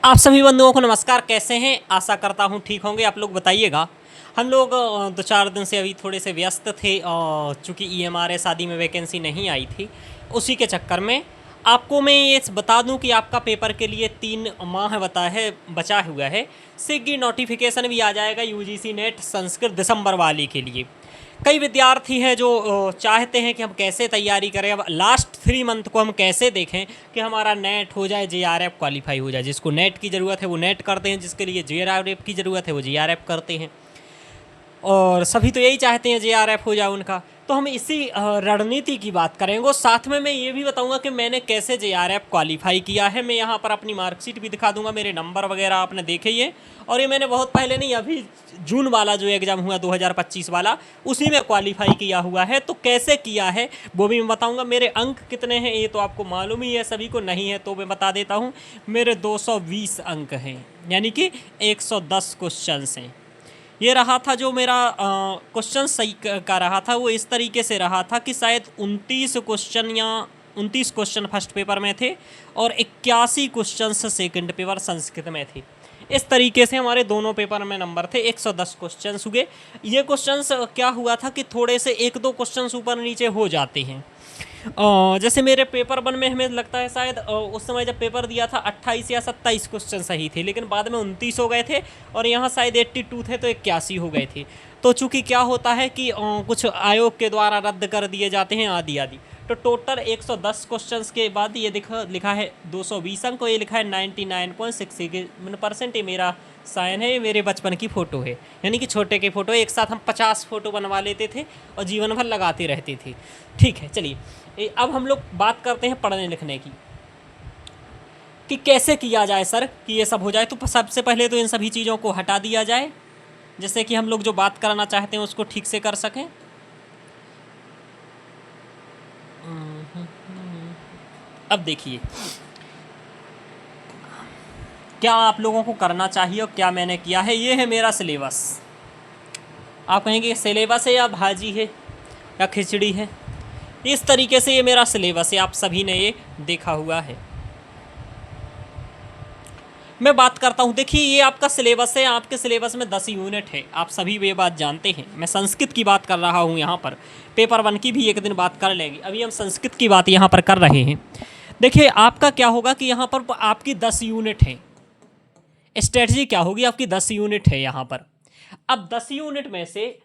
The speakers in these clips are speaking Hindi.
आप सभी बंधुओं को नमस्कार। कैसे हैं? आशा करता हूं ठीक होंगे। आप लोग बताइएगा। हम लोग 2-4 दिन से अभी थोड़े से व्यस्त थे, चूँकि ईएमआरएस आदि में वैकेंसी नहीं आई थी, उसी के चक्कर में आपको मैं ये बता दूं कि आपका पेपर के लिए 3 माह बचा हुआ है। शीघ्र नोटिफिकेशन भी आ जाएगा यूजीसी नेट संस्कृत दिसंबर वाली के लिए। कई विद्यार्थी हैं जो चाहते हैं कि हम कैसे तैयारी करें, अब लास्ट 3 मंथ को हम कैसे देखें कि हमारा नेट हो जाए, जेआरएफ क्वालिफाई हो जाए। जिसको नेट की ज़रूरत है वो नेट करते हैं, जिसके लिए जेआरएफ की ज़रूरत है वो जेआरएफ करते हैं, और सभी तो यही चाहते हैं जेआरएफ हो जाए उनका। तो हम इसी रणनीति की बात करेंगे। साथ में मैं ये भी बताऊंगा कि मैंने कैसे जेआरएफ क्वालिफाई किया है। मैं यहाँ पर अपनी मार्कशीट भी दिखा दूंगा, मेरे नंबर वगैरह आपने देखे ही है। और ये मैंने बहुत पहले नहीं, अभी जून वाला जो एग्ज़ाम हुआ 2025 वाला, उसी में क्वालिफाई किया हुआ है। तो कैसे किया है वो भी मैं बताऊँगा। मेरे अंक कितने हैं ये तो आपको मालूम ही है, सभी को नहीं है तो मैं बता देता हूँ। मेरे 220 अंक हैं, यानी कि 110 क्वेश्चन हैं। ये रहा था जो मेरा क्वेश्चन सही का रहा था, वो इस तरीके से रहा था कि शायद 29 क्वेश्चन फर्स्ट पेपर में थे और 81 क्वेश्चन सेकंड पेपर संस्कृत में थे। इस तरीके से हमारे दोनों पेपर में नंबर थे। 110 क्वेश्चंस हुए। ये क्वेश्चंस क्या हुआ था कि थोड़े से 1-2 क्वेश्चंस ऊपर नीचे हो जाते हैं। जैसे मेरे पेपर 1 में हमें लगता है शायद उस समय जब पेपर दिया था 28 या 27 क्वेश्चन सही थे, लेकिन बाद में 29 हो गए थे और यहाँ शायद 82 थे तो 81 हो गए थे। तो चूँकि क्या होता है कि कुछ आयोग के द्वारा रद्द कर दिए जाते हैं आदि आदि। तो टोटल 110 क्वेश्चंस के बाद ये लिखा है 220 अंक, ये लिखा है 99.6% ये मेरा साइन है। ये मेरे बचपन की फ़ोटो है, यानी कि छोटे की फ़ोटो। एक साथ हम 50 फ़ोटो बनवा लेते थे और जीवन भर लगाते रहते थे। ठीक है, चलिए अब हम लोग बात करते हैं पढ़ने लिखने की कि कैसे किया जाए सर कि ये सब हो जाए। तो सबसे पहले तो इन सभी चीज़ों को हटा दिया जाए, जैसे कि हम लोग जो बात करना चाहते हैं उसको ठीक से कर सकें। अब देखिए क्या आप लोगों को करना चाहिए और क्या मैंने किया है। ये है मेरा सिलेबस। आप कहेंगे सिलेबस है या भाजी है या खिचड़ी है। इस तरीके से ये मेरा सिलेबस है, आप सभी ने ये देखा हुआ है। मैं बात करता हूँ, देखिए ये आपका सिलेबस है। आपके सिलेबस में 10 यूनिट है, आप सभी ये बात जानते हैं। मैं संस्कृत की बात कर रहा हूँ यहाँ पर, पेपर 1 की भी एक दिन बात कर लेंगे। अभी हम संस्कृत की बात यहाँ पर कर रहे हैं। देखिए आपका क्या होगा कि यहाँ पर आपकी 10 यूनिट है। स्ट्रेटजी क्या होगी, आपकी 10 यूनिट है यहाँ पर। अब 10 यूनिट में से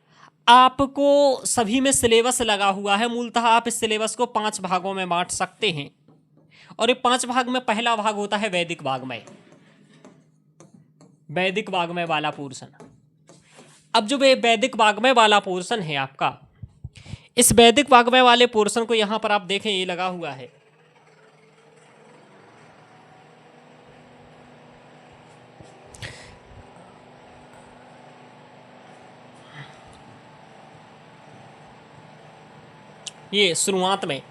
आपको सभी में सिलेबस लगा हुआ है। मूलतः आप इस सिलेबस को 5 भागों में बांट सकते हैं, और ये 5 भाग में पहला भाग होता है वैदिक वाग्मय, वैदिक वाग्मय वाला पोर्शन। अब जो वैदिक वाग्मय वाला पोर्शन है आपका, इस वैदिक वाग्मय वाले पोर्शन को यहाँ पर आप देखें, ये लगा हुआ है। ये शुरुआत में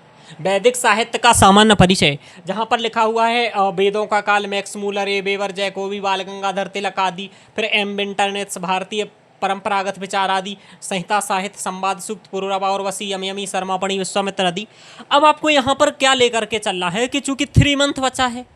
वैदिक साहित्य का सामान्य परिचय, जहाँ पर लिखा हुआ है वेदों का काल, मैक्स मूलर, ए बेवर, जैकोबी, बाल गंगाधर तिलक आदि, फिर एम विंटरनेट्स, भारतीय परंपरागत विचार आदि, संहिता साहित्य, संवाद सूक्त, पुरुरवा और वसी, यमयमी, शर्मापणी, विश्वामित्र आदि। अब आपको यहाँ पर क्या लेकर के चलना है कि चूंकि 3 मंथ बचा है,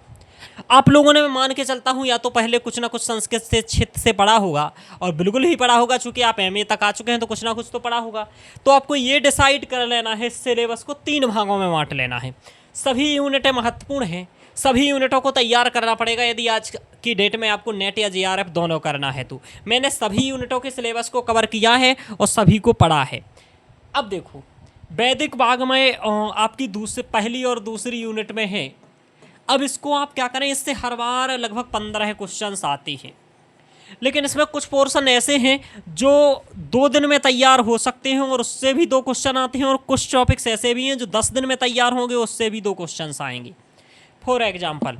आप लोगों ने, मैं मान के चलता हूँ, या तो पहले कुछ ना कुछ संस्कृत से क्षेत्र से पढ़ा होगा, और बिल्कुल ही पढ़ा होगा, चूंकि आप एमए तक आ चुके हैं तो कुछ ना कुछ तो पढ़ा होगा। तो आपको ये डिसाइड कर लेना है, सिलेबस को 3 भागों में बांट लेना है। सभी यूनिटें महत्वपूर्ण हैं, सभी यूनिटों को तैयार करना पड़ेगा यदि आज की डेट में आपको नेट या जेआरएफ दोनों करना है। तो मैंने सभी यूनिटों के सिलेबस को कवर किया है और सभी को पढ़ा है। अब देखो वैदिक वाग्मय आपकी पहली और दूसरी यूनिट में है। अब इसको आप क्या करें, इससे हर बार लगभग 15 क्वेश्चंस आते हैं, लेकिन इसमें कुछ पोर्शन ऐसे हैं जो 2 दिन में तैयार हो सकते हैं और उससे भी 2 क्वेश्चन आते हैं, और कुछ टॉपिक्स ऐसे भी हैं जो 10 दिन में तैयार होंगे, उससे भी 2 क्वेश्चंस आएंगे। फॉर एग्जाम्पल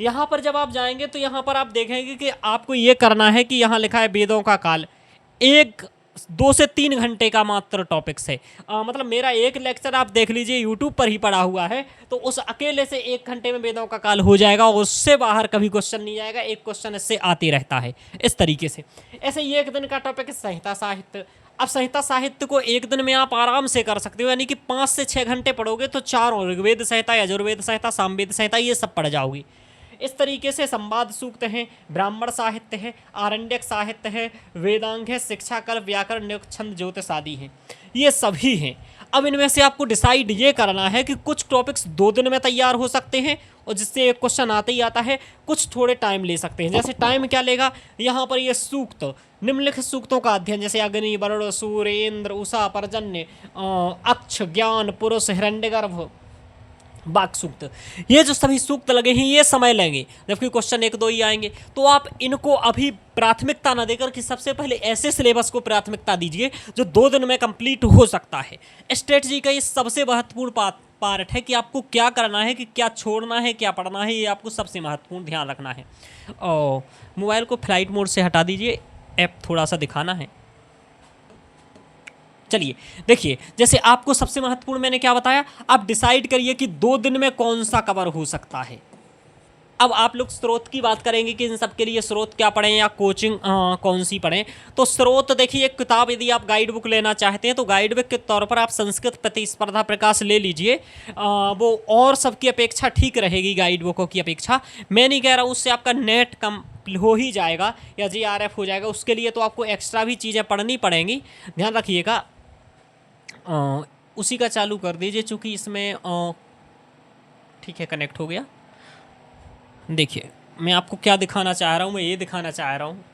यहाँ पर जब आप जाएंगे तो यहाँ पर आप देखेंगे कि आपको ये करना है कि यहाँ लिखा है वेदों का काल, 2 से 3 घंटे का मात्र टॉपिक्स है। मतलब मेरा एक लेक्चर आप देख लीजिए यूट्यूब पर ही पड़ा हुआ है, तो उस अकेले से 1 घंटे में वेदों का काल हो जाएगा और उससे बाहर कभी क्वेश्चन नहीं जाएगा। एक क्वेश्चन इससे आते रहता है इस तरीके से। ऐसे ही 1 दिन का टॉपिक है संहिता साहित्य। अब संहिता साहित्य को 1 दिन में आप आराम से कर सकते हो, यानी कि 5 से 6 घंटे पढ़ोगे तो 4 ऋग्वेद संहिता, यजुर्वेद संहिता, सामवेद संहिता, ये सब पढ़ जाओगे। इस तरीके से संवाद सूक्त हैं, ब्राह्मण साहित्य है, आरण्यक साहित्य है, वेदांग है, शिक्षाकल्प, व्याकरण, न्युक्त, छंद, ज्योतिष आदि हैं, ये सभी हैं। अब इनमें से आपको डिसाइड ये करना है कि कुछ टॉपिक्स 2 दिन में तैयार हो सकते हैं और जिससे एक क्वेश्चन आते ही आता है, कुछ थोड़े टाइम ले सकते हैं। जैसे टाइम क्या लेगा, यहाँ पर ये सूक्त, निम्नलिखित सूक्तों का अध्ययन, जैसे अग्नि, वरुण, सूर्य, इंद्र, उषा, पर्जन्य, अक्ष, ज्ञान, पुरुष, हिरण्यगर्भ, वाक सूक्त, ये जो सभी सूक्त लगे हैं ये समय लेंगे, जबकि क्वेश्चन 1-2 ही आएंगे। तो आप इनको अभी प्राथमिकता ना देकर कि सबसे पहले ऐसे सिलेबस को प्राथमिकता दीजिए जो 2 दिन में कंप्लीट हो सकता है। स्ट्रेटजी का ये सबसे महत्वपूर्ण पार्ट है कि आपको क्या करना है, कि क्या छोड़ना है, क्या पढ़ना है, ये आपको सबसे महत्वपूर्ण ध्यान रखना है। और मोबाइल को फ्लाइट मोड से हटा दीजिए, ऐप थोड़ा सा दिखाना है। चलिए देखिए, जैसे आपको सबसे महत्वपूर्ण मैंने क्या बताया, आप डिसाइड करिए कि 2 दिन में कौन सा कवर हो सकता है। अब आप लोग स्रोत की बात करेंगे कि इन सब के लिए स्रोत क्या पढ़ें या कोचिंग कौन सी पढ़ें। तो स्रोत देखिए, एक किताब यदि आप गाइड बुक लेना चाहते हैं तो गाइड बुक के तौर पर आप संस्कृत प्रतिस्पर्धा प्रकाश ले लीजिए। वो और सबकी अपेक्षा ठीक रहेगी, गाइड बुकों की अपेक्षा। मैं नहीं कह रहा हूँ उससे आपका नेट कम हो ही जाएगा या GRF हो जाएगा, उसके लिए तो आपको एक्स्ट्रा भी चीज़ें पढ़नी पड़ेंगी, ध्यान रखिएगा। उसी का चालू कर दीजिए, चूँकि इसमें ठीक है, कनेक्ट हो गया। देखिए मैं आपको क्या दिखाना चाह रहा हूँ, मैं ये दिखाना चाह रहा हूँ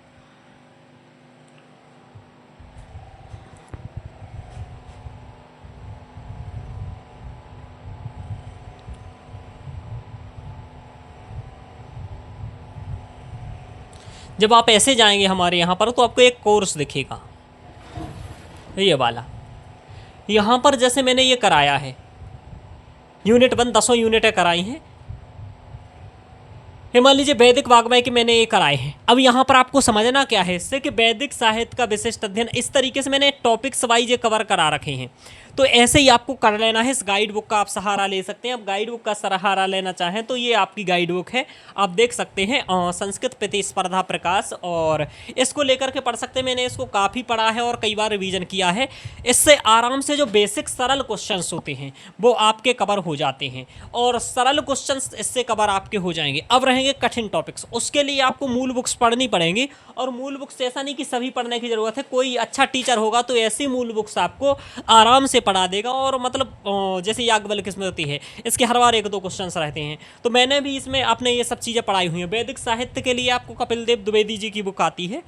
जब आप ऐसे जाएंगे हमारे यहाँ पर तो आपको एक कोर्स दिखेगा, ये वाला। यहाँ पर जैसे मैंने ये कराया है, यूनिट 1 10 यूनिटें कराई हैं। ये मान लीजिए वैदिक वाग्मय के मैंने ये कराए हैं। अब यहाँ पर आपको समझना क्या है इससे, कि वैदिक साहित्य का विशिष्ट अध्ययन, इस तरीके से मैंने टॉपिक्स वाइज कवर करा रखे हैं। तो ऐसे ही आपको कर लेना है। इस गाइड बुक का आप सहारा ले सकते हैं। अब गाइड बुक का सहारा लेना चाहें तो ये आपकी गाइड बुक है, आप देख सकते हैं, संस्कृत प्रतिस्पर्धा प्रकाश, और इसको लेकर के पढ़ सकते हैं। मैंने इसको काफ़ी पढ़ा है और कई बार रिवीजन किया है। इससे आराम से जो बेसिक सरल क्वेश्चंस होते हैं वो आपके कवर हो जाते हैं, और सरल क्वेश्चंस इससे कवर आपके हो जाएंगे। अब रहेंगे कठिन टॉपिक्स, उसके लिए आपको मूल बुक्स पढ़नी पड़ेंगी। और मूल बुक्स ऐसा नहीं कि सभी पढ़ने की ज़रूरत है, कोई अच्छा टीचर होगा तो ऐसी मूल बुक्स आपको आराम से पढ़ा देगा। और मतलब जैसे याज्ञवल्क्य की स्मृति है, इसके हर बार 1-2 क्वेश्चंस रहते हैं। तो मैंने भी इसमें अपने ये सब चीज़ें पढ़ाई हुई हैं। वैदिक साहित्य के लिए आपको कपिल देव द्विवेदी जी की बुक आती है,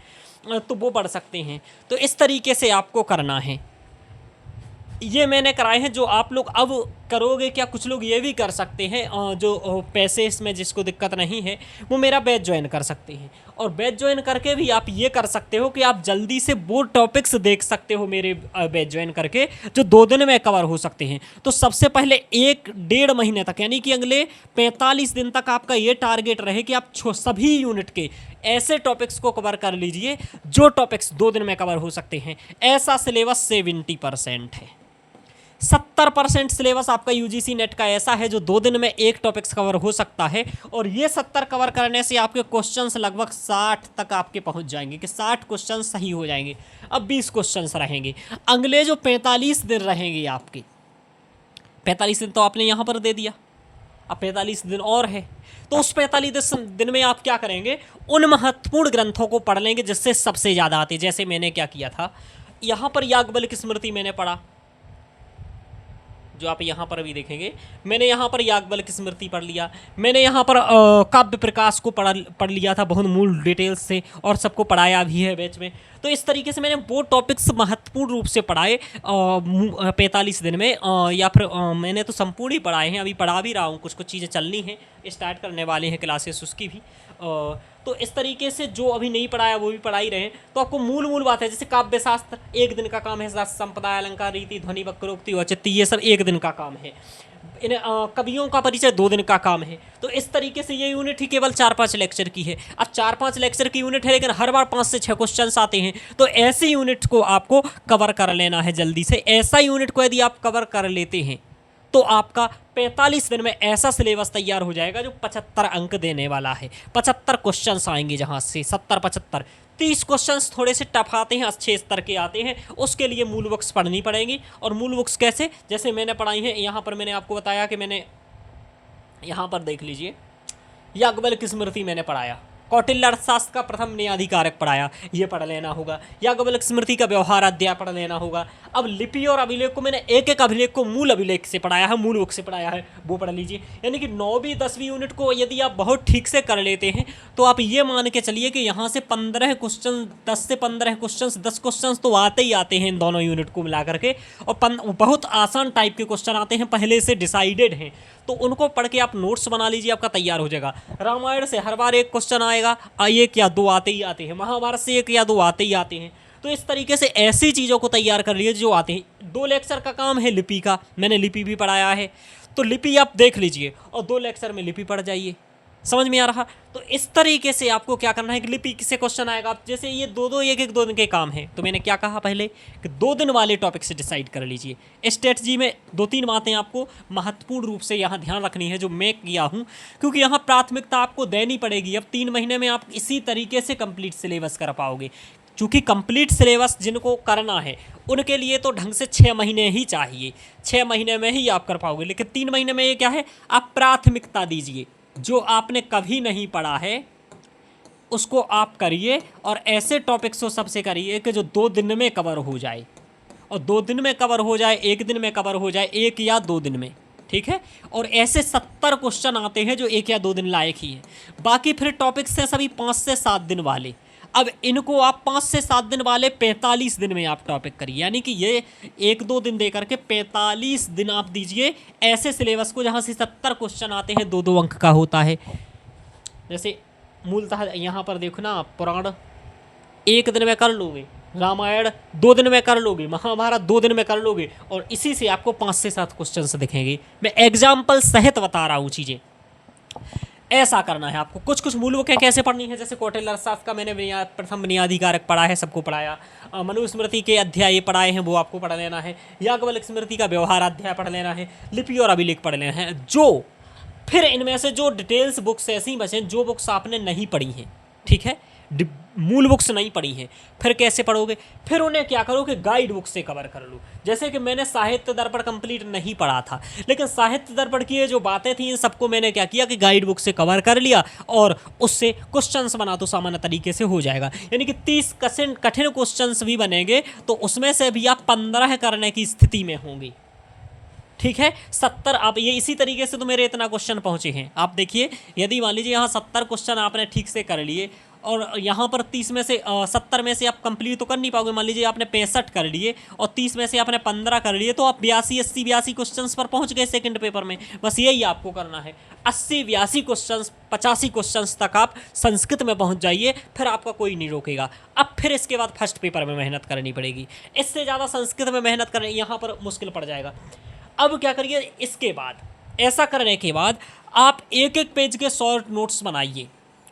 तो वो पढ़ सकते हैं। तो इस तरीके से आपको करना है। ये मैंने कराए हैं। जो आप लोग अब करोगे क्या, कुछ लोग ये भी कर सकते हैं, जो पैसे इसमें जिसको दिक्कत नहीं है वो मेरा बैच ज्वाइन कर सकते हैं। और बैच ज्वाइन करके भी आप ये कर सकते हो कि आप जल्दी से वो टॉपिक्स देख सकते हो मेरे बैच ज्वाइन करके, जो 2 दिन में कवर हो सकते हैं। तो सबसे पहले 1-1.5 महीने तक, यानी कि अगले 45 दिन तक आपका ये टारगेट रहे कि आप सभी यूनिट के ऐसे टॉपिक्स को कवर कर लीजिए जो टॉपिक्स 2 दिन में कवर हो सकते हैं। ऐसा सिलेबस 70% है। 70% सिलेबस आपका UGC नेट का ऐसा है जो 2 दिन में एक टॉपिक्स कवर हो सकता है। और ये 70 कवर करने से आपके क्वेश्चंस लगभग 60 तक आपके पहुंच जाएंगे, कि 60 क्वेश्चन सही हो जाएंगे। अब 20 क्वेश्चंस रहेंगे। अगले जो 45 दिन रहेंगे आपके, 45 दिन तो आपने यहाँ पर दे दिया, अब 45 दिन और है। तो उस 45 दिन में आप क्या करेंगे, उन महत्वपूर्ण ग्रंथों को पढ़ लेंगे जिससे सबसे ज़्यादा आते। जैसे मैंने क्या किया था, यहाँ पर याज्ञवल्क्य की स्मृति मैंने पढ़ा, जो आप यहाँ पर भी देखेंगे। मैंने यहाँ पर याज्ञवल्क्य की स्मृति पढ़ लिया। मैंने यहाँ पर काव्य प्रकाश को पढ़ लिया था बहुत मूल डिटेल्स से, और सबको पढ़ाया भी है बैच में। तो इस तरीके से मैंने वो टॉपिक्स महत्वपूर्ण रूप से पढ़ाए 45 दिन में, या फिर मैंने तो संपूर्ण ही पढ़ाए हैं। अभी पढ़ा भी रहा हूँ, कुछ चीज़ें चलनी हैं, स्टार्ट करने वाले हैं क्लासेस उसकी भी। तो इस तरीके से जो अभी नहीं पढ़ाया वो भी पढ़ा ही रहे हैं। तो आपको मूल बात है, जैसे काव्य शास्त्र 1 दिन का काम है, संप्रदाय, अलंकार, रीति, ध्वनि, वक्रोक्ति, औचित्य, ये सब 1 दिन का काम है। इन कवियों का परिचय 2 दिन का काम है। तो इस तरीके से ये यूनिट ही केवल 4-5 लेक्चर की है। अब 4-5 लेक्चर की यूनिट है, लेकिन हर बार 5 से 6 क्वेश्चंस आते हैं। तो ऐसे यूनिट को आपको कवर कर लेना है जल्दी से। ऐसा यूनिट को यदि आप कवर कर लेते हैं तो आपका 45 दिन में ऐसा सिलेबस तैयार हो जाएगा जो 75 अंक देने वाला है। 75 क्वेश्चंस आएंगे, जहाँ से 70-75 30 क्वेश्चंस थोड़े से टफ आते हैं, अच्छे स्तर के आते हैं। उसके लिए मूल बुक्स पढ़नी पड़ेंगी। और मूल बुक्स कैसे, जैसे मैंने पढ़ाई है, यहाँ पर मैंने आपको बताया कि मैंने यहाँ पर देख लीजिए, याज्ञवल्क्य स्मृति मैंने पढ़ाया, कौटिल्य अर्थशास्त्र का प्रथम न्यायाधिकारक पढ़ाया, ये पढ़ लेना होगा। याज्ञवल्क्य स्मृति का व्यवहार अध्याय पढ़ लेना होगा। अब लिपि और अभिलेख को मैंने एक एक अभिलेख को मूल अभिलेख से पढ़ाया है, मूल बुक से पढ़ाया है, वो पढ़ लीजिए। यानी कि 9वीं 10वीं यूनिट को यदि आप बहुत ठीक से कर लेते हैं तो आप ये मान के चलिए कि यहाँ से 15 क्वेश्चन, 10 से 15 क्वेश्चन, 10 क्वेश्चन तो आते ही आते हैं इन दोनों यूनिट को मिला करके, और बहुत आसान टाइप के क्वेश्चन आते हैं, पहले से डिसाइडेड हैं, तो उनको पढ़ के आप नोट्स बना लीजिए, आपका तैयार हो जाएगा। रामायण से हर बार एक क्वेश्चन आएगा, एक या दो आते ही आते हैं, महाभारत से एक या दो आते ही आते हैं। तो इस तरीके से ऐसी चीज़ों को तैयार कर लीजिए जो आते हैं। 2 लेक्चर का काम है लिपि का, मैंने लिपि भी पढ़ाया है, तो लिपि आप देख लीजिए और 2 लेक्चर में लिपि पढ़ जाइए। समझ में आ रहा? तो इस तरीके से आपको क्या करना है कि लिपि से क्वेश्चन आएगा, आप जैसे ये 2-2 एक-एक 2 दिन के काम है, तो मैंने क्या कहा पहले कि 2 दिन वाले टॉपिक से डिसाइड कर लीजिए। स्ट्रेटजी में 2-3 बातें आपको महत्वपूर्ण रूप से यहाँ ध्यान रखनी है जो मैं किया हूँ, क्योंकि यहाँ प्राथमिकता आपको देनी पड़ेगी। अब 3 महीने में आप इसी तरीके से कंप्लीट सिलेबस कर पाओगे, क्योंकि कंप्लीट सिलेबस जिनको करना है उनके लिए तो ढंग से 6 महीने ही चाहिए, 6 महीने में ही आप कर पाओगे। लेकिन 3 महीने में ये क्या है, आप प्राथमिकता दीजिए, जो आपने कभी नहीं पढ़ा है उसको आप करिए, और ऐसे टॉपिक्स को सबसे करिए कि जो 2 दिन में कवर हो जाए, और 2 दिन में कवर हो जाए, 1 दिन में कवर हो जाए, 1 या 2 दिन में, ठीक है। और ऐसे 70 क्वेश्चन आते हैं जो 1 या 2 दिन लायक ही है। बाकी फिर टॉपिक्स हैं सभी 5 से 7 दिन वाले। अब इनको आप 5 से 7 दिन वाले 45 दिन में आप टॉपिक करिए, यानी कि ये 1-2 दिन दे करके 45 दिन आप दीजिए ऐसे सिलेबस को जहाँ से 70 क्वेश्चन आते हैं, 2-2 अंक का होता है। जैसे मूलतः यहाँ पर देखो ना, पुराण 1 दिन में कर लोगे, रामायण 2 दिन में कर लोगे, महाभारत 2 दिन में कर लोगे, और इसी से आपको 5 से 7 क्वेश्चन दिखेंगे। मैं एग्जाम्पल सहित बता रहा हूँ चीज़ें, ऐसा करना है आपको। कुछ कुछ मूल बुकें कैसे पढ़नी है, जैसे कौटिल्य अर्थशास्त्र का मैंने प्रथम न्यायाधिकारक पढ़ा है, सबको पढ़ाया। मनुस्मृति के अध्याय पढ़ाए हैं, वो आपको पढ़ लेना है। याज्ञवल्क्य स्मृति का व्यवहार अध्याय पढ़ लेना है। लिपि और अभिलेख पढ़ लेना है। जो फिर इनमें से जो डिटेल्स बुक्स ऐसी बचें जो बुक्स आपने नहीं पढ़ी हैं, ठीक है, मूल बुक्स नहीं पढ़ी हैं, फिर कैसे पढ़ोगे? फिर उन्हें क्या करो कि गाइड बुक से कवर कर लो। जैसे कि मैंने साहित्य दर्पण कंप्लीट नहीं पढ़ा था, लेकिन साहित्य दर्पण की ये जो बातें थी इन सबको मैंने क्या किया कि गाइड बुक से कवर कर लिया, और उससे क्वेश्चंस बना तो सामान्य तरीके से हो जाएगा। यानी कि 30 कठिन क्वेश्चंस भी बनेंगे तो उसमें से भी आप 15 करने की स्थिति में होंगे, ठीक है। 70 आप ये इसी तरीके से तो मेरे इतना क्वेश्चन पहुंचे हैं। आप देखिए, यदि मान लीजिए यहाँ 70 क्वेश्चन आपने ठीक से कर लिए, और यहाँ पर 30 में से 70 में से आप कंप्लीट तो कर नहीं पाओगे। मान लीजिए आपने 65 कर लिए और 30 में से आपने 15 कर लिए, तो आप 82 क्वेश्चंस पर पहुँच गए सेकंड पेपर में। बस यही आपको करना है, 80-82 क्वेश्चंस, 85 क्वेश्चंस तक आप संस्कृत में पहुँच जाइए, फिर आपका कोई नहीं रोकेगा। अब फिर इसके बाद फर्स्ट पेपर में मेहनत करनी पड़ेगी। इससे ज़्यादा संस्कृत में मेहनत करने यहाँ पर मुश्किल पड़ जाएगा। अब क्या करिए, इसके बाद ऐसा करने के बाद आप एक एक पेज के शॉर्ट नोट्स बनाइए,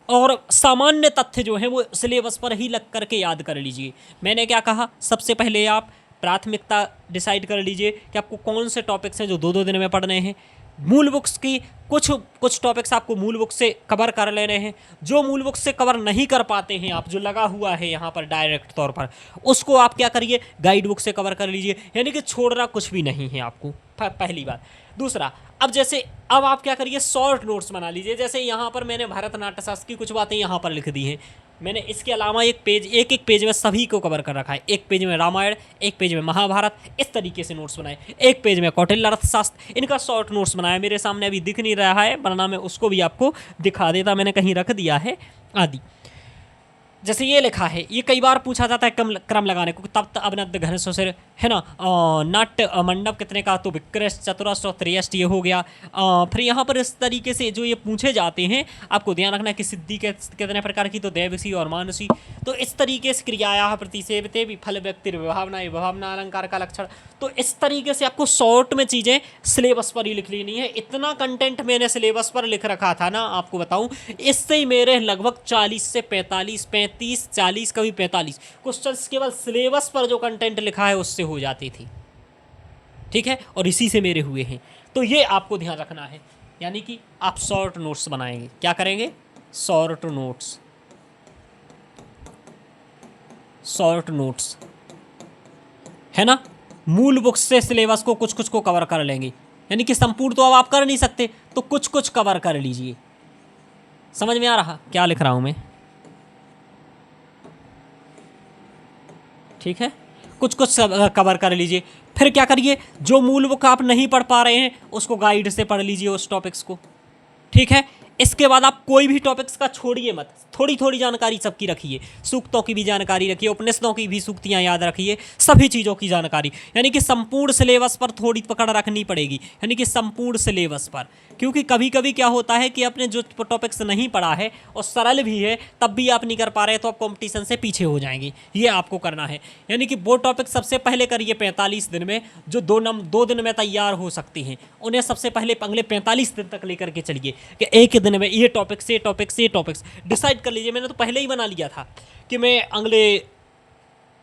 और सामान्य तथ्य जो है वो सिलेबस पर ही लग करके याद कर लीजिए। मैंने क्या कहा, सबसे पहले आप प्राथमिकता डिसाइड कर लीजिए कि आपको कौन से टॉपिक्स हैं जो 2-2 दिन में पढ़ने हैं। मूल बुक्स की कुछ टॉपिक्स आपको मूल बुक से कवर कर लेने हैं। जो मूल बुक से कवर नहीं कर पाते हैं आप, जो लगा हुआ है यहाँ पर डायरेक्ट तौर पर, उसको आप क्या करिए, गाइड बुक से कवर कर लीजिए। यानी कि छोड़ना कुछ भी नहीं है आपको, पहली बात। दूसरा, अब आप क्या करिए, शॉर्ट नोट्स बना लीजिए। जैसे यहाँ पर मैंने भरतनाट्य शास्त्र की कुछ बातें यहाँ पर लिख दी हैं। मैंने इसके अलावा एक एक पेज में सभी को कवर कर रखा है। एक पेज में रामायण, एक पेज में महाभारत, इस तरीके से नोट्स बनाए। एक पेज में कौटिल्य अर्थशास्त्र, इनका शॉर्ट नोट्स बनाया। मेरे सामने अभी दिख नहीं रहा है, वरना मैं उसको भी आपको दिखा देता, मैंने कहीं रख दिया है आदि। जैसे ये लिखा है, ये कई बार पूछा जाता है क्रम लगाने को, तप्त अवनद्ध घन सुशिर, है ना। नाट्य मंडप कितने का, तो विक्रय चतुरस्र और त्रियष्ट ये हो गया। फिर यहाँ पर इस तरीके से जो ये पूछे जाते हैं, आपको ध्यान रखना है कि सिद्धि कितने प्रकार की, तो दैवसी और मानसी। तो इस तरीके से क्रियाया प्रतिसेवते विफल व्यक्ति विभावना, विभावना अलंकार का लक्षण। तो इस तरीके से आपको शॉर्ट में चीज़ें सिलेबस पर ही लिख लेनी है। इतना कंटेंट मैंने सिलेबस पर लिख रखा था ना, आपको बताऊं, इससे ही मेरे लगभग 40 से 45, 35, 40, कभी 45 क्वेश्चंस केवल सिलेबस पर जो कंटेंट लिखा है उससे हो जाती थी, ठीक है। और इसी से मेरे हुए हैं। तो ये आपको ध्यान रखना है, यानी कि आप शॉर्ट नोट्स बनाएंगे। क्या करेंगे, शॉर्ट नोट्स, है ना। मूल बुक्स से सिलेबस को कुछ कुछ को कवर कर लेंगे, यानी कि संपूर्ण तो अब आप कर नहीं सकते, तो कुछ कुछ कवर कर लीजिए। समझ में आ रहा क्या लिख रहा हूँ मैं? ठीक है, कुछ कुछ कवर कर लीजिए। फिर क्या करिए, जो मूल बुक आप नहीं पढ़ पा रहे हैं उसको गाइड से पढ़ लीजिए उस टॉपिक्स को। ठीक है, इसके बाद आप कोई भी टॉपिक्स का छोड़िए मत, थोड़ी थोड़ी जानकारी सबकी रखिए, सूक्तों की भी जानकारी रखिए, उपनिषदों की भी सूक्तियाँ याद रखिए, सभी चीज़ों की जानकारी, यानी कि संपूर्ण सिलेबस पर थोड़ी पकड़ रखनी पड़ेगी, यानी कि संपूर्ण सिलेबस पर। क्योंकि कभी कभी क्या होता है कि आपने जो टॉपिक्स नहीं पढ़ा है और सरल भी है तब भी आप नहीं कर पा रहे तो आप कंपटीशन से पीछे हो जाएंगे, ये आपको करना है। यानी कि वो टॉपिक सबसे पहले करिए 45 दिन में, जो 2 दिन में तैयार हो सकती हैं, उन्हें सबसे पहले अगले 45 दिन तक लेकर के चलिए कि एक दिन में ये टॉपिक्स डिसाइड कर लीजिए। मैंने तो पहले ही बना लिया था कि मैं अगले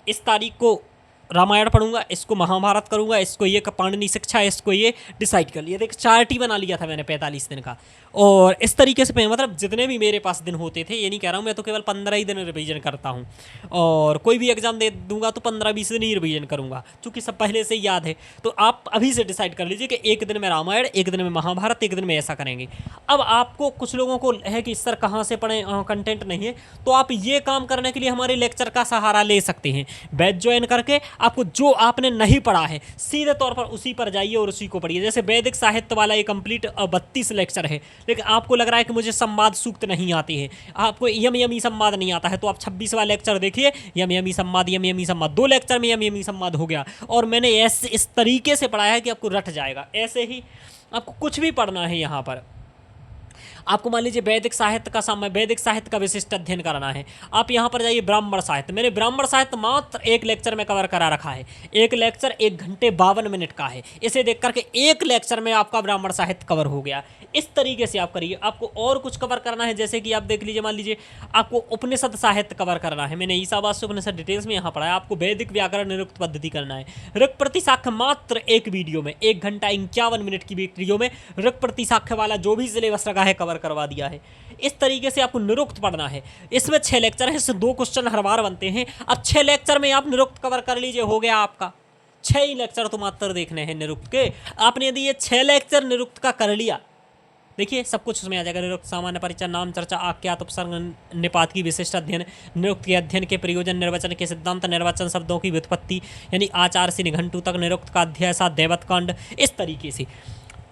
इस तारीख को रामायण पढ़ूंगा, इसको महाभारत करूंगा, इसको ये पाणिनि शिक्षा, इसको ये डिसाइड कर लिया था, एक चार्ट ही बना लिया था मैंने 45 दिन का। और इस तरीके से मतलब जितने भी मेरे पास दिन होते थे, ये नहीं कह रहा हूँ मैं तो केवल 15 ही दिन रिवीजन करता हूँ, और कोई भी एग्जाम दे दूंगा तो 15-20 दिन ही रिवीजन करूंगा, क्योंकि सब पहले से ही याद है। तो आप अभी से डिसाइड कर लीजिए कि एक दिन में रामायण, एक दिन में महाभारत, एक दिन में ऐसा करेंगे। अब आपको कुछ लोगों को है कि सर कहाँ से पढ़ें, कंटेंट नहीं है, तो आप ये काम करने के लिए हमारे लेक्चर का सहारा ले सकते हैं। बैच ज्वाइन करके आपको जो आपने नहीं पढ़ा है सीधे तौर पर उसी पर जाइए और उसी को पढ़िए। जैसे वैदिक साहित्य वाला ये कंप्लीट 32 लेक्चर है, लेकिन आपको लग रहा है कि मुझे संवाद सूक्त नहीं आते हैं, आपको यमी संवाद नहीं आता है, तो आप 26वां लेक्चर देखिए, यमी संवाद, यमी संवाद, 2 लेक्चर में यमी संवाद हो गया। और मैंने ऐसे इस तरीके से पढ़ाया है कि आपको रट जाएगा। ऐसे ही आपको कुछ भी पढ़ना है यहाँ पर, आपको मान लीजिए वैदिक साहित्य का वैदिक साहित्य का विशिष्ट अध्ययन करना है, आप यहाँ पर जाइए ब्राह्मण साहित्य। मैंने ब्राह्मण साहित्य मात्र एक लेक्चर में कवर करा रखा है, एक लेक्चर 1 घंटे 52 मिनट का है, इसे देख करके एक लेक्चर में आपका ब्राह्मण साहित्य कवर हो गया। इस तरीके से आप करिए। आपको और कुछ कवर करना है, जैसे कि आप देख लीजिए, मान लीजिए आपको उपनिषद साहित्य कवर करना है, मैंने ईसावास्य उपनिषद डिटेल्स में यहाँ पढ़ा है। आपको वैदिक व्याकरण निरुक्त पद्धति करना है, ऋक् प्रतिशाख्य मात्र एक वीडियो में, 1 घंटा 51 मिनट की वीडियो में ऋक् प्रतिशाख्य वाला जो भी सिलेबस रखा है कवर करवा दिया है। इस तरीके से आपको निरुक्त पढ़ना है। इसमें 6 लेक्चर है, इससे 2 क्वेश्चन हर बार बनते हैं। अब 6 लेक्चर में आप निरुक्त कवर कर लीजिए, हो गया आपका। 6 ही लेक्चर तो मात्र देखने हैं निरुक्त के। आपने यदि ये 6 लेक्चर निरुक्त का कर लिया, देखिए सब कुछ उसमें आ जाएगा। निरुक्त, सामान्य परिचय, नाम, चर्चा, आख्यात, उपसर्ग, निपात की विशिष्ट अध्ययन, निरुक्त के अध्ययन के प्रयोजन, निर्वचन के सिद्धांत, निर्वचन शब्दों की व्युत्पत्ति, यानी आचार से निघंटु तक निरुक्त का अध्याय 7, दैवत कांड। इस तरीके से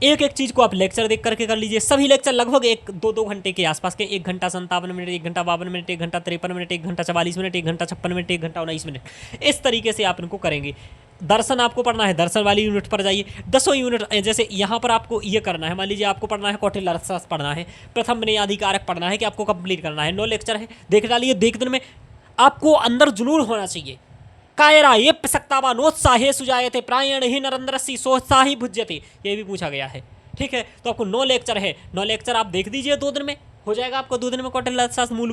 एक एक चीज़ को आप लेक्चर देख करके कर लीजिए। सभी लेक्चर लगभग 1-2 घंटे के आसपास के, 1 घंटा 57 मिनट, 1 घंटा 52 मिनट, 1 घंटा 53 मिनट, 1 घंटा 44 मिनट, 1 घंटा 56 मिनट, 1 घंटा 19 मिनट। इस तरीके से आप इनको करेंगे। दर्शन आपको पढ़ना है, दर्शन वाली यूनिट पर जाइए। 10 यूनिट, जैसे यहाँ पर आपको ये करना है, मान लीजिए आपको पढ़ना है कौटिल्य अर्थशास्त्र पढ़ना है, प्रथम विनयाधिकारक पढ़ना है, कि आपको कंप्लीट करना है। 9 लेक्चर है, देख डालिए। देख दिन में आपको अंदर जुनून होना चाहिए। कायरा ये पिसक्तावा नोत्साहे सुजायते प्रायण ही नरंद्रसी सोत्साही भुज्यते, ये भी पूछा गया है। ठीक है, तो आपको 9 लेक्चर है, 9 लेक्चर आप देख दीजिए, 2 दिन में हो जाएगा आपको। 2 दिन में कौटिल्य अर्थशास्त्र मूल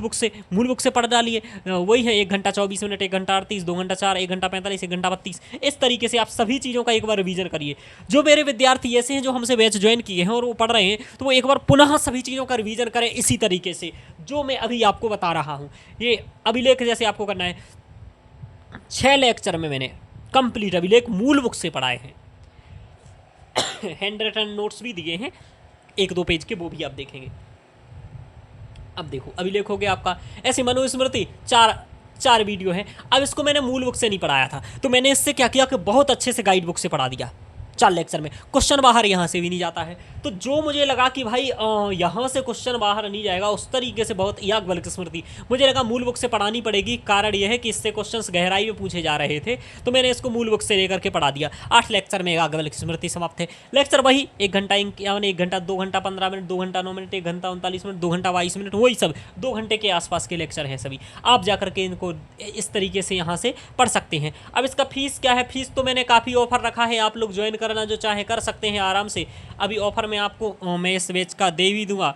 बुक से पढ़ डालिए। वही है 1 घंटा 24 मिनट, 1 घंटा 38, 2 घंटा 4, 1 घंटा 45, 1 घंटा 32। इस तरीके से आप सभी चीज़ों का एक बार रिवीजन करिए। जो मेरे विद्यार्थी ऐसे हैं जो हमसे बैच ज्वाइन किए हैं और वो पढ़ रहे हैं, तो वो एक बार पुनः सभी चीज़ों का रिवीजन करें इसी तरीके से जो मैं अभी आपको बता रहा हूँ। ये अभिलेख जैसे आपको करना है। 6 लेक्चर में मैंने कंप्लीट अभिलेख मूल बुक से पढ़ाए हैं। हैंड रिटन नोट्स भी दिए हैं 1-2 पेज के, वो भी आप देखेंगे। अब देखो अभिलेख हो गया आपका। ऐसे मनुस्मृति 4 वीडियो हैं। अब इसको मैंने मूल बुक से नहीं पढ़ाया था, तो मैंने इससे क्या किया कि बहुत अच्छे से गाइड बुक से पढ़ा दिया। 4 लेक्चर में क्वेश्चन बाहर यहाँ से भी नहीं जाता है, तो जो मुझे लगा कि भाई यहाँ से क्वेश्चन बाहर नहीं जाएगा, उस तरीके से बहुत याज्ञवल्क्य स्मृति मुझे लगा मूल बुक से पढ़ानी पड़ेगी। कारण यह है कि इससे क्वेश्चंस गहराई में पूछे जा रहे थे, तो मैंने इसको मूल बुक से लेकर के पढ़ा दिया। 8 लेक्चर में याज्ञवल्क्य स्मृति समाप्त है। लेक्चर वही 1 घंटा 51, 1 घंटा 2 घंटा 15 मिनट, 2 घंटा 9 मिनट, 1 घंटा 39 मिनट, 2 घंटा 22 मिनट, वही सब 2 घंटे के आसपास के लेक्चर हैं सभी। आप जाकर के इनको इस तरीके से यहाँ से पढ़ सकते हैं। अब इसका फीस क्या है? फीस तो मैंने काफ़ी ऑफर रखा है, आप लोग ज्वाइन करना जो चाहे कर सकते हैं आराम से। अभी ऑफर में आपको मैं इस बैच का दे भी दूंगा।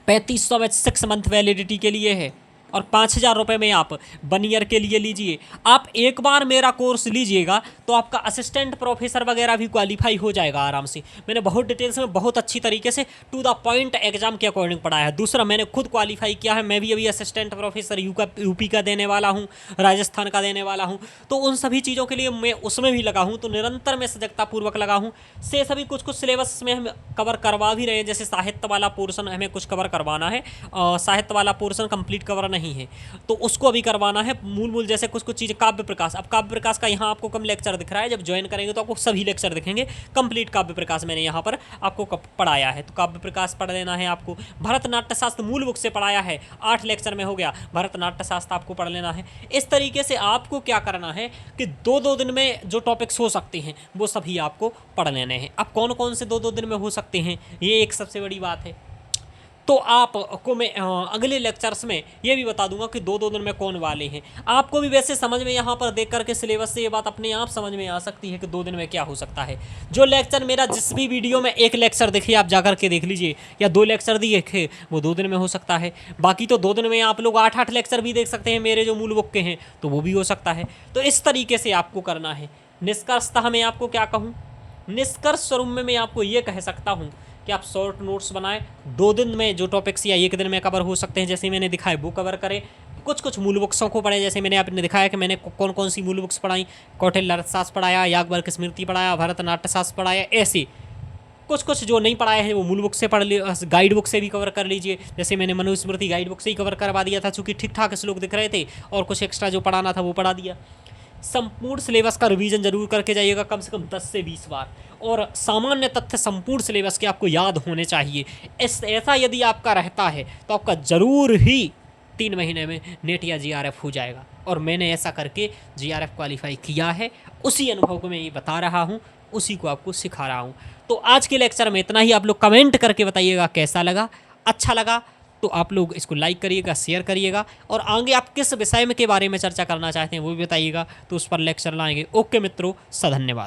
3500 में 6 मंथ वैलिडिटी के लिए है, और 5,000 रुपये में आप 1 ईयर के लिए लीजिए। आप एक बार मेरा कोर्स लीजिएगा तो आपका असिस्टेंट प्रोफेसर वगैरह भी क्वालिफाई हो जाएगा आराम से। मैंने बहुत डिटेल्स में बहुत अच्छी तरीके से टू द पॉइंट एग्जाम के अकॉर्डिंग पढ़ाया है। दूसरा, मैंने खुद क्वालिफाई किया है। मैं भी अभी असिस्टेंट प्रोफेसर यूपी का देने वाला हूँ, राजस्थान का देने वाला हूँ। तो उन सभी चीज़ों के लिए मैं उसमें भी लगा हूँ, तो निरंतर मैं सजगतापूर्वक लगा हूँ। से सभी कुछ कुछ सिलेबस में हम कवर करवा भी रहे हैं। जैसे साहित्य वाला पोर्शन हमें कुछ कवर करवाना है, साहित्य वाला पोर्शन कंप्लीट कवर नहीं है तो उसको अभी करवाना है। मूल जैसे कुछ कुछ चीज़ें, काव्य प्रकाश। अब काव्य प्रकाश का यहाँ आपको कम लेक्चर दिख रहा है, जब ज्वाइन करेंगे तो आपको सभी लेक्चर दिखेंगे। कंप्लीट काव्य प्रकाश मैंने यहाँ पर आपको पढ़ाया है, तो काव्य प्रकाश पढ़ लेना है आपको। भरतनाट्य शास्त्र मूल बुक से पढ़ाया है, 8 लेक्चर में हो गया। भरतनाट्य शास्त्र आपको पढ़ लेना है। इस तरीके से आपको क्या करना है कि 2-2 दिन में जो टॉपिक्स हो सकते हैं वो सभी आपको पढ़ लेने हैं। अब कौन कौन से 2-2 दिन में हो सकते हैं, ये एक सबसे बड़ी बात है। तो आपको मैं अगले लेक्चर्स में ये भी बता दूंगा कि 2-2 दिन में कौन वाले हैं। आपको भी वैसे समझ में यहाँ पर देख करके सिलेबस से ये बात अपने आप समझ में आ सकती है कि 2 दिन में क्या हो सकता है। जो लेक्चर मेरा जिस भी वीडियो में 1 लेक्चर देखिए, आप जाकर के देख लीजिए, या 2 लेक्चर दिए वो 2 दिन में हो सकता है। बाकी तो 2 दिन में आप लोग 8-8 लेक्चर भी देख सकते हैं मेरे जो मूल बुक के हैं, तो वो भी हो सकता है। तो इस तरीके से आपको करना है। निष्कर्षतः मैं आपको क्या कहूँ, निष्कर्ष स्वरूप में मैं आपको ये कह सकता हूँ कि आप शॉर्ट नोट्स बनाएं। 2 दिन में जो टॉपिक्स या 1 दिन में कवर हो सकते हैं, जैसे मैंने दिखाया वो कवर करें। कुछ कुछ मूल बुक्सों को पढ़ें, जैसे मैंने आपने दिखाया कि मैंने कौन कौन सी मूल बुक्स पढ़ाई। कौटिल्य अर्थशास्त्र पढ़ाया, याज्ञवल्क्य स्मृति पढ़ाया, भरतनाट्य शास्त्र पढ़ाया। ऐसे कुछ कुछ जो नहीं पढ़ाए हैं वो मूल बुक से पढ़ ली, गाइड बुक से भी कवर कर लीजिए। जैसे मैंने मनुस्मृति गाइड बुक से ही कवर करवा दिया था, चूँकि ठीक ठाक श्लोक दिख रहे थे, और कुछ एक्स्ट्रा जो पढ़ाना था वो पढ़ा दिया। संपूर्ण सिलेबस का रिवीजन जरूर करके जाइएगा, कम से कम 10 से 20 बार। और सामान्य तथ्य संपूर्ण सिलेबस के आपको याद होने चाहिए। ऐसा यदि आपका रहता है तो आपका जरूर ही 3 महीने में नेट या जीआरएफ हो जाएगा। और मैंने ऐसा करके जीआरएफ क्वालिफाई किया है। उसी अनुभव को मैं ये बता रहा हूँ, उसी को आपको सिखा रहा हूँ। तो आज के लेक्चर में इतना ही। आप लोग कमेंट करके बताइएगा कैसा लगा। अच्छा लगा तो आप लोग इसको लाइक करिएगा, शेयर करिएगा, और आगे आप किस विषय में के बारे में चर्चा करना चाहते हैं वो भी बताइएगा, तो उस पर लेक्चर लाएंगे। ओके मित्रों, धन्यवाद।